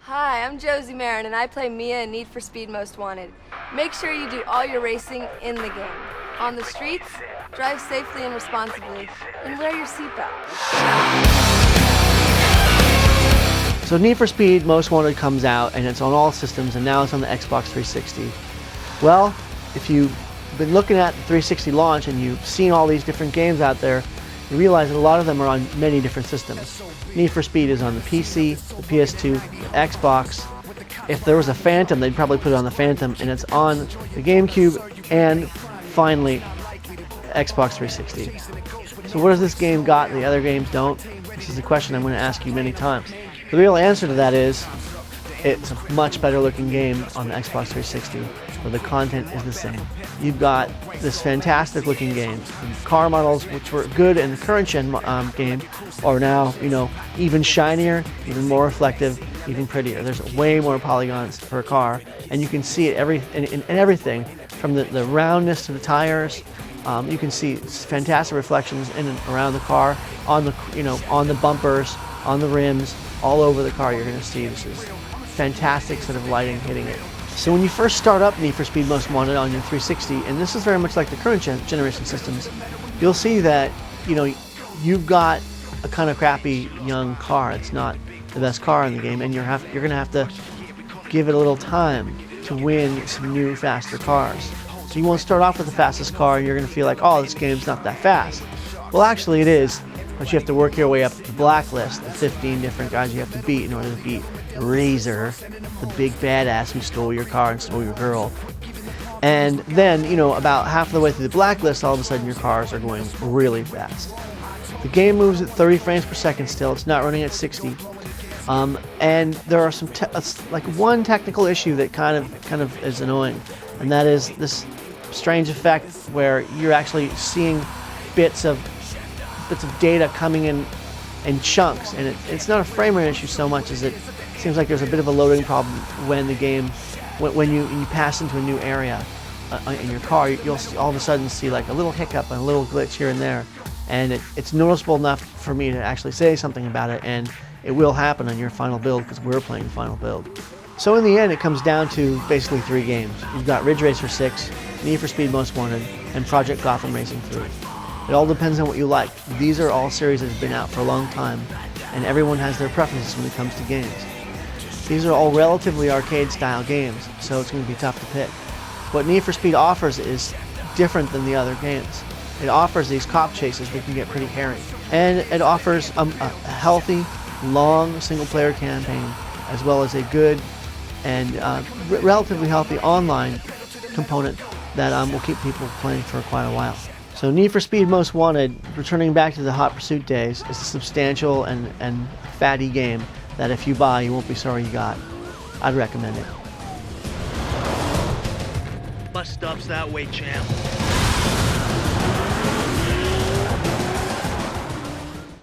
Hi, I'm Josie Marin, and I play Mia in Need for Speed Most Wanted. Make sure you do all your racing in the game. On the streets, drive safely and responsibly, and wear your seatbelt. So Need for Speed Most Wanted comes out, and it's on all systems, and now it's on the Xbox 360. Well, if you've been looking at the 360 launch and you've seen all these different games out there, you realize that a lot of them are on many different systems. Need for Speed is on the PC, the PS2, the Xbox. If there was a Phantom, they'd probably put it on the Phantom, and it's on the GameCube and finally Xbox 360. So what does this game got the other games don't? This is a question I'm going to ask you many times. The real answer to that is it's a much better looking game on the Xbox 360, but the content is the same. You've got this fantastic looking game. The car models, which were good in the current gen game, are now, even shinier, even more reflective, even prettier. There's way more polygons per car, and you can see it in everything, from the roundness to the tires. You can see fantastic reflections in and around the car, on the bumpers, on the rims, all over the car. You're going to see this is fantastic sort of lighting hitting it. So when you first start up Need for Speed Most Wanted on your 360, and this is very much like the current generation systems, you'll see that you've got a kind of crappy young car. It's not the best car in the game, and you're going to have to give it a little time to win some new, faster cars. So you won't start off with the fastest car, and you're going to feel like, oh, this game's not that fast. Well, actually it is, but you have to work your way up the blacklist, the 15 different guys you have to beat in order to beat Razor, the big badass who stole your car and stole your girl. And then, about half of the way through the blacklist, all of a sudden your cars are going really fast. The game moves at 30 frames per second still. It's not running at 60. And there are some one technical issue that kind of is annoying, and that is this strange effect where you're actually seeing bits of data coming in chunks, and it's not a frame rate issue so much as it seems like there's a bit of a loading problem when the game, when you pass into a new area in your car, you'll all of a sudden see like a little hiccup and a little glitch here and there, and it's noticeable enough for me to actually say something about it, and it will happen on your final build because we're playing the final build. So in the end, it comes down to basically 3 games. You've got Ridge Racer 6, Need for Speed Most Wanted, and Project Gotham Racing 3. It all depends on what you like. These are all series that have been out for a long time, and everyone has their preferences when it comes to games. These are all relatively arcade-style games, so it's going to be tough to pick. What Need for Speed offers is different than the other games. It offers these cop chases that can get pretty hairy, and it offers a healthy, long single-player campaign, as well as a good and relatively healthy online component that will keep people playing for quite a while. So Need for Speed Most Wanted, returning back to the Hot Pursuit days, is a substantial and fatty game that if you buy, you won't be sorry you got. I'd recommend it. Bus stop's that way, champ.